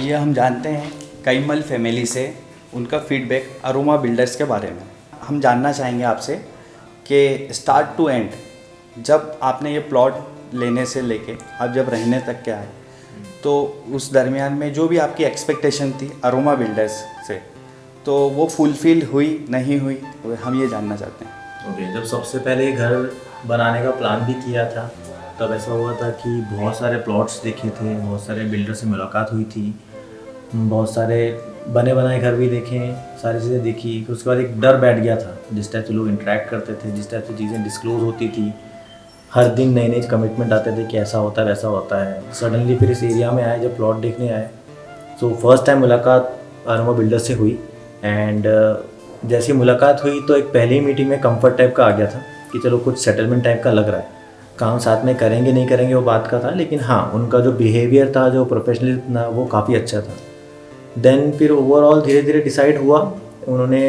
आइए हम जानते हैं कईमल फैमिली से उनका फीडबैक अरोमा बिल्डर्स के बारे में। हम जानना चाहेंगे आपसे कि स्टार्ट टू एंड जब आपने ये प्लॉट लेने से लेके आप जब रहने तक के आए तो उस दरमियान में जो भी आपकी एक्सपेक्टेशन थी अरोमा बिल्डर्स से, तो वो फुलफ़िल हुई नहीं हुई, हम ये जानना चाहते हैं। ओके, जब सबसे पहले घर बनाने का प्लान भी किया था तब ऐसा हुआ था कि बहुत सारे प्लॉट्स देखे थे, बहुत सारे बिल्डर से मुलाकात हुई थी, बहुत सारे बने बनाए घर भी देखे, सारी चीज़ें देखी। फिर उसके बाद एक डर बैठ गया था, जिस टाइप से लोग इंटरेक्ट करते थे, जिस टाइप से चीज़ें डिस्क्लोज होती थी, हर दिन नए नए कमिटमेंट आते थे कि ऐसा होता है वैसा होता है। सडनली फिर इस एरिया में आए, जब प्लॉट देखने आए, तो फर्स्ट टाइम मुलाकात अरोमा बिल्डर से हुई। एंड जैसी मुलाकात हुई तो एक पहली मीटिंग में कंफर्ट टाइप का आ गया था कि चलो कुछ सेटलमेंट टाइप का लग रहा है, काम साथ में करेंगे नहीं करेंगे वो बात का था, लेकिन हाँ उनका जो बिहेवियर था, जो प्रोफेशनलिज्म था, वो काफ़ी अच्छा था। देन फिर ओवरऑल धीरे धीरे डिसाइड हुआ, उन्होंने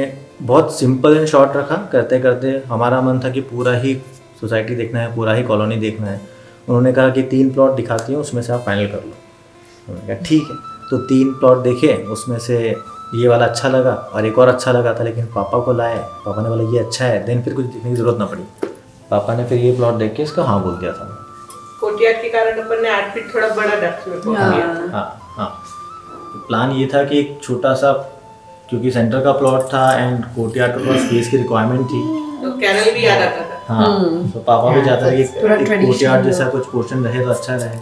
बहुत सिंपल एंड शॉर्ट रखा। करते करते हमारा मन था कि पूरा ही सोसाइटी देखना है, पूरा ही कॉलोनी देखना है। उन्होंने कहा कि 3 प्लॉट दिखाती हूँ, उसमें से आप फाइनल कर लो। उन्होंने कहा ठीक है, तो 3 प्लॉट देखे, उसमें से ये वाला अच्छा लगा और एक और अच्छा लगा था, लेकिन पापा को लाए, पापा ने बोला ये अच्छा है। देन फिर कुछ देखने की ज़रूरत ना पड़ी, पापा ने फिर ये प्लॉट देख के इसका हाँ बोल दिया था। कोर्टयार्ड के कारण अपन ने 8 फीट थोड़ा बड़ा डेप्थ में पहुंच गया। हाँ, प्लान ये था कि एक छोटा सा, क्योंकि सेंटर का प्लॉट था एंड कोर्टयार्ड का थोड़ा स्पेस की रिक्वायरमेंट थी, तो कैरल भी याद आता था। हाँ, तो पापा भी चाहता था कि कोर्टयार्ड जैसा कुछ पोर्शन रहे तो अच्छा रहे।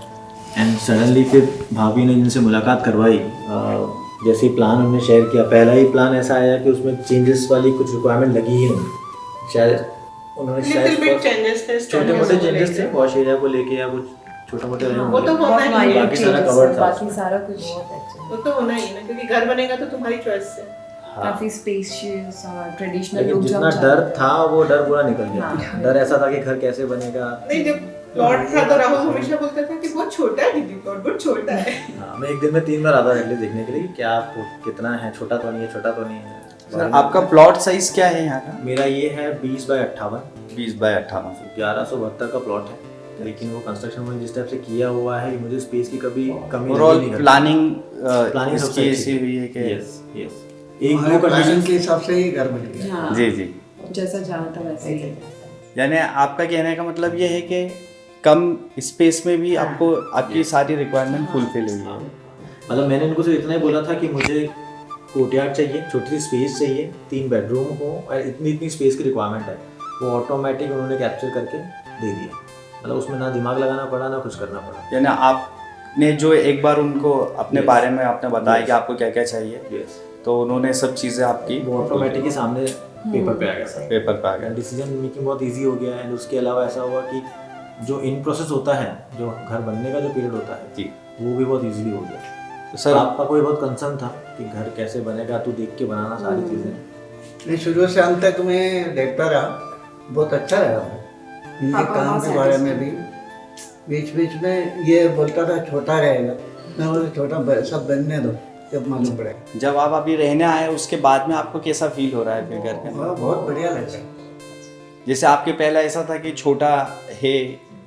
एंड सडनली फिर भाभी ने जिनसे मुलाकात करवाई, जैसे ही प्लान उन्होंने शेयर किया, पहला ही प्लान ऐसा आया कि उसमें चेंजेस वाली कुछ रिक्वायरमेंट लगी ही नहीं। शायद उन्होंने छोटे मोटे चेंजेस थे, वॉश एरिया को लेके या कुछ छोटे मोटे रहे, वो तो होना ही है, बाकी सारा कवर्ड था, बाकी सारा कुछ वो तो होना ही ना, क्योंकि घर बनेगा तो तुम्हारी चॉइस से। काफी स्पेशियस और ट्रेडिशनल लेकिन लोग जितना डर था वो डर पूरा निकल गया। डर ऐसा था कि घर कैसे बनेगा। नहीं, जब प्लॉट था तो राहुल हमेशा बोलता था कि बहुत छोटा है दीदी, प्लॉट बहुत छोटा है। हाँ, मैं एक दिन में 3 बार आता एटलीस्ट देखने के लिए क्या कितना है, छोटा तो नहीं है, छोटा तो नहीं है। सर आपका प्लॉट साइज़ क्या है यहाँ का? मेरा ये है 20 बाय 58, 20 बाय 58, 1172 का प्लॉट है। लेकिन वो कंस्ट्रक्शन में जिस टाइप से किया हुआ है, मुझे स्पेस की कभी कमी ओवरऑल नहीं है। प्लानिंग सबसे ऐसी हुई है कि यस एक दो कंडीशन के हिसाब से ही घर बन गया। हाँ, जी जी, जैसा चाहा था वैसे ही। यानी आपका कहने का मतलब ये है कि कम स्पेस में भी आपको आपकी सारी रिक्वायरमेंट फुलफिल हुई है। मतलब मैंने उनको सिर्फ इतना ही बोला था कि मुझे कोर्टयार्ड चाहिए, छोटी सी स्पेस चाहिए, 3 बेडरूम हो और इतनी स्पेस की रिक्वायरमेंट है। वो ऑटोमेटिक उन्होंने कैप्चर करके दे दिया। मतलब उसमें ना दिमाग लगाना पड़ा, ना कुछ करना पड़ा। यानी आपने जो एक बार उनको अपने बारे में आपने बताया कि आपको क्या क्या चाहिए, तो उन्होंने सब चीज़ें आपकी वो ऑटोमेटिक ही सामने पेपर पे आ गया था, पेपर पे आ गया। डिसीजन मेकिंग बहुत इजी हो गया है। उसके अलावा ऐसा हुआ कि जो इन प्रोसेस होता है, जो घर बनने का जो पीरियड होता है जी, वो भी बहुत इजीली हो गया। तो सर आपका कोई बहुत कंसर्न था कि घर कैसे बनेगा, तू देख के बनाना सारी चीज़ें। नहीं, शुरू से अंत तक मैं देखता रहा, बहुत अच्छा रहा। ये काम के बारे में भी बीच बीच में ये बोलता था छोटा रहेगा, मैं बोला छोटा सब बनने दो, जब मालूम पड़ेगा। जब आप अभी रहने आए उसके बाद में आपको कैसा फील हो रहा है फिर घर में? बहुत बढ़िया लगता है। जैसे आपके पहले ऐसा था कि छोटा है,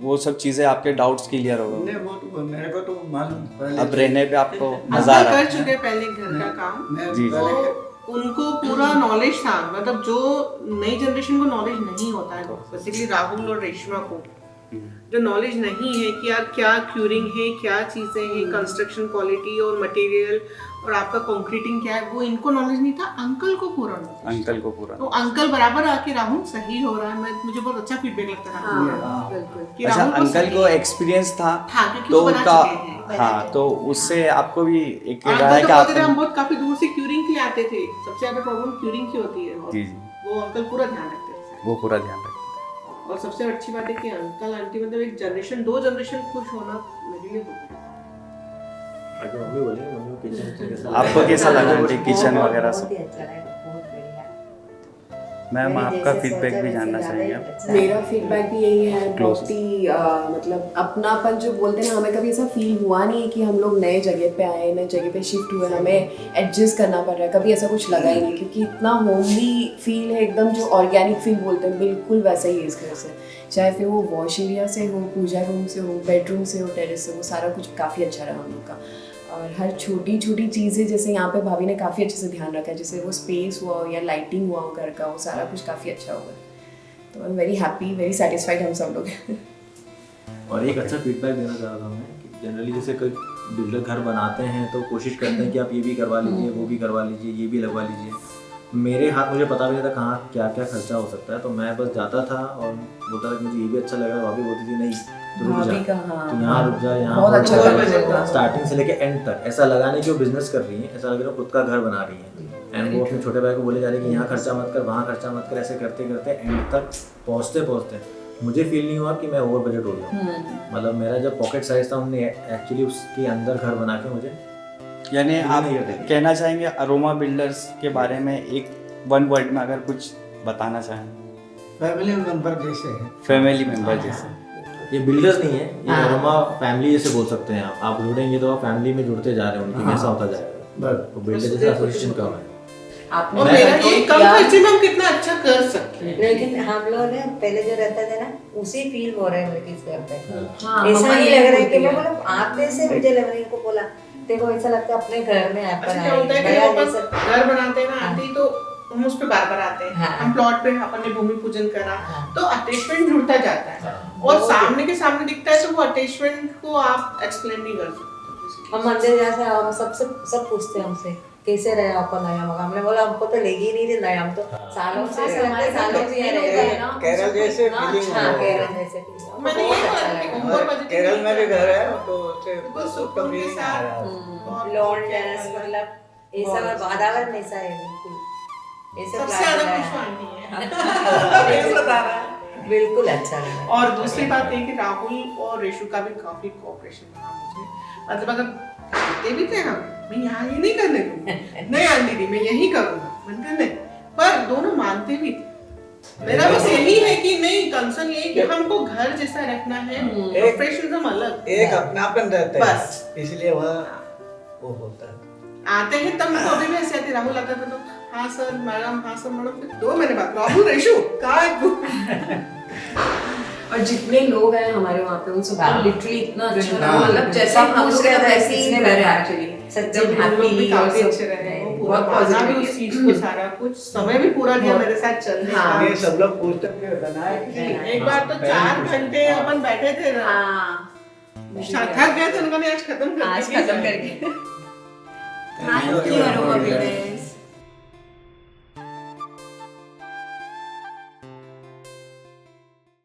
वो सब चीज़ें आपके डाउट्स क्लियर हो गए, नहीं, वो तो मेरे को तो मालूम पहले अब रहने पे आपको मजा आ अंकल रहा कर है। चुके पहले घर का काम, मैं जी। तो उनको पूरा नॉलेज था। मतलब जो नई जनरेशन को नॉलेज नहीं होता है, बेसिकली राहुल और रेशमा को जो नॉलेज नहीं है कि यार क्या क्यूरिंग है, क्या चीज़ें हैं, कंस्ट्रक्शन क्वालिटी और मटेरियल और आपका कंक्रीटिंग क्या है, वो इनको नॉलेज नहीं था। अंकल को पूरा knowledge अंकल को पूरा। तो अंकल बराबर आके राहुल सही हो रहा है। मुझे बहुत अच्छा फीडबैक लगता है हाँ, बिल्कुल। कि अच्छा, राहुल को अंकल सही को एक्सपीरियंस था क्योंकि तो वो बना उनका, चुके हैं। हाँ, तो उससे आपको भी एक अंकल रहा है तो कि बोलते थे, आप हम बहुत काफी दूर से क्यूरिंग के लिए आते थे। सबसे ज्यादा प्रॉब्लम क्यूरिंग की होती है। जी जी, वो अंकल पूरा ध्यान रखते थे। वो पूरा ध्यान रखते और सबसे अच्छी बात है कि अंकल आंटी मतलब एक जनरेशन, 2 जनरेशन खुश होना मेरे लिए बहुत है। आगे मम्मी बोलेंगे, मम्मी को किचन कैसा हैं। आपको कैसा लगा आंटी किचन वगैरह सब? बहुत ही अच्छा लगा, बहुत बढ़िया। मैम मैंने आपका जैसे फीडबैक सोचा भी वैसे जानना ज़्यादा चाहेंगे ही आप? अच्छा मेरा फीडबैक भी यही है, Close. बहुत ही मतलब अपनापन जो बोलते हैं ना, हमें कभी ऐसा फील हुआ नहीं है कि हम लोग नए जगह पे आए, नए जगह पे शिफ्ट हुए, हमें एडजस्ट करना पड़ रहा है, कभी ऐसा कुछ लगा ही नहीं। क्योंकि इतना होमली फील है, एकदम जो ऑर्गेनिक फील बोलते हैं, बिल्कुल वैसा ही है इस घर से। चाहे फिर वो वॉश एरिया से हो, पूजा रूम से हो, बेडरूम से हो, टेरेस से हो, सारा कुछ काफ़ी अच्छा रहा हम लोग का। और हर छोटी छोटी चीज़ें, जैसे यहाँ पे भाभी ने काफ़ी अच्छे से ध्यान रखा है, जैसे वो स्पेस हुआ हो या लाइटिंग हुआ हो घर का, वो सारा कुछ काफ़ी अच्छा हुआ है। तो I am very happy, very satisfied हम सब लोग। और एक अच्छा फीडबैक देना चाह रहा हूँ मैं कि जनरली जैसे कोई बिल्डर घर बनाते हैं तो कोशिश करते हैं कि आप ये भी करवा लीजिए, वो भी करवा लीजिए, ये भी लगवा लीजिए। मेरे हाथ मुझे पता भी नहीं था कहाँ क्या क्या खर्चा हो सकता है, तो मैं बस जाता था और बोलता था कि मुझे ये भी अच्छा लग रहा है। भाभी बोलती थी नहीं तो रुक भाभी जा, का हाँ, तो यहाँ रुक जा, यहाँ बहुत अच्छा कर बजट रहा था। स्टार्टिंग से लेके एंड तक ऐसा लगा नहीं कि वो बिजनेस कर रही है, ऐसा लग रहा है खुद का घर बना रही है। एंड वो अपने छोटे भाई को बोले जा रही है कि यहाँ खर्चा मत कर, वहाँ खर्चा मत कर, ऐसे करते करते एंड तक पहुँचते पहुँचते मुझे फील नहीं हुआ कि मैं ओवर बजट हो गया। मतलब मेरा जो पॉकेट साइज था उन्होंने एक्चुअली उसके अंदर घर बना के मुझे यानी आप नहीं करते। कहना चाहेंगे अरोमा बिल्डर्स के बारे में एक वन वर्ड में अगर कुछ बताना चाहें? फैमिली मेंबर जैसे है। फैमिली मेंबर जैसे। ये बिल्डर्स नहीं है, ये अरोमा फैमिली जैसे बोल सकते हैं आप जुड़ेंगे तो आप फैमिली में जुड़ते जा रहे हैं, उनकी वैसा होता जाएगा। बस तो बिल्डर जैसे एसोसिएशन का है। आपने और मेरा control ये कम किया। खर्चे में हम कितना अच्छा कर सकते हैं। लेकिन हम लोग ने पहले जो रहता था ना उसी फील हो रहे हैं इस घर पे। हाँ, ऐसा मम्मा नहीं ये लग रहा है बोलती कि मैं है। बोला आपने से मुझे लग रहा है, इनको बोला देखो ऐसा लगता है अपने घर में अच्छा अपन क्या होता है कि आए हम अपन घर बनाते हैं ना आंटी, तो हम उस पे बार बार आते हैं। हाँ। हम प्लॉट पे अपन ने भूमि पूजन करा हाँ। तो अटैचमेंट जुड़ता जाता है, और सामने के सामने दिखता है तो वो अटैचमेंट को आप एक्सप्लेन नहीं कर सकते। हम मंदिर जैसे हम सब पूछते हैं हमसे कैसे रहे आपको नया मकान। हमने बोला हमको तो लेगी ही नहीं थी नया, हम तो सालों से हमारे सालों से ये रह रहे हैं। केरल जैसे फीलिंग हाँ है। केरल जैसे feel हुआ। मैंने ये बहुत बोला अच्छा कि लगा। ऊपर budgeting केरल में भी नहीं घर है तो उससे बिल्कुल उसका सुकून के feeling साथ। आ रहा है। लॉन्डनेस मतलब ऐसा वातावरण ऐसा है बिल्कुल ऐसे सबसे ज्यादा प्लान खुश है। आंटी है। ये बता रहा है। बिल्कुल अच्छा लगा। और दूसरी बात ये कि राहुल और रेशु का भी काफी कोऑपरेशन रहा मुझे। मतलब अगर कहते भी थे हम, मैं यहाँ ये नहीं करने दूंगी, नहीं आंटी दी मैं यही करूंगा, मन करने, पर दोनों मानते भी थे। मेरा बस यही है कि नहीं, कंसर्न ये है कि हमको घर जैसा रखना है, प्रोफेशनलिज्म अलग। एक अपनापन रहता है, बस। इसलिए वह वो होता है। आते हैं तब मुझको अभी भी ऐसे आती, राहुल आता था तो हाँ सर मैडम, हाँ सर मैडम, फिर 2 महीने बाद राहुल रेशु कहाँ है तू? और जितने लोग आए हमारे वहाँ पे उन सबको हाँ। लिटरली इतना अच्छा हाँ। लगा, मतलब जैसे हम सब लोग पूछ रहे थे वैसे ही किसने घर है बनाया? एक्चुअली। सच्ची जब हम लोग भी काफी अच्छे रहे, वो पूरा बहुत माना भी पॉजिटिव उस चीज को, सारा कुछ समय भी पूरा दिया मेरे साथ चलने का। हाँ। ये सब लोग पूछते थे बनाए कि नहीं? एक बार तो 4 घंटे अपन बैठे थे ना, हाँ, थक गए थे, उन्होंने आज खत्म कर आज दिया। खत्म करके। Thank you, aroma builder.